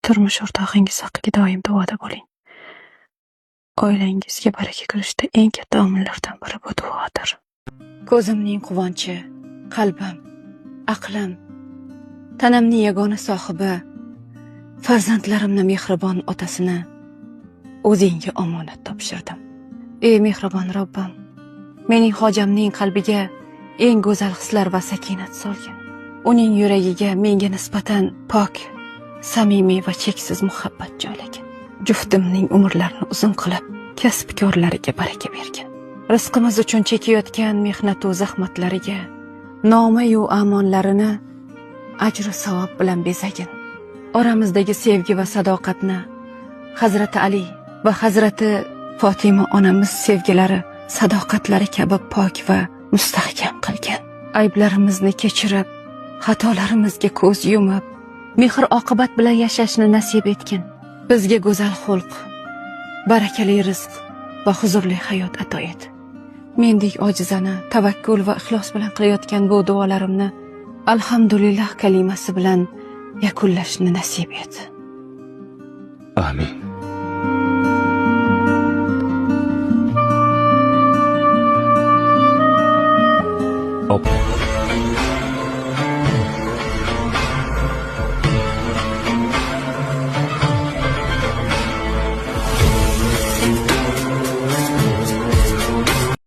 Turmush o'rtog'ingiz haqqiga doim duoda bo'ling. Oilangizga baraka kirishda eng katta omillardan biri bu duodir. Ko'zimning quvonchi, qalbim, aqlim, tanamning yagona sohibi, farzandlarimni mehribon otasini o'zingga omonat topshirdim. Ey mehribon Robbim, mening hojamning qalbiga eng go'zal hislar va sakinat solgin. Uning yuragiga menga nisbatan pok, samimiy va cheksiz muhabbat joylagin. Juftimning umrlarini uzun qilib, kasbkorlariga baraka bergin. Rizqimiz uchun chekayotgan mehnat va zahmatlariga, nomayu amonlarini ajr savob bilan bezagin. Oramizdagi sevgi va sadoqatni Hazrati Ali va Hazrati Fatima onamiz sevgilari, sadoqatlari kabi pok va mustahkam qilgin. Ayblarimizni kechirib, xatolarimizga ko'z yumib, mehr oqibat bilan yashashni nasib etgin. Bizga go'zal xulq, barakali rizq va huzurli hayot ato et. Mendek ojizona, tavakkul va ixlos bilan qilayotgan bu duolarimni alhamdulillah kalimasi bilan yakunlashni nasib et. Amin. Opa.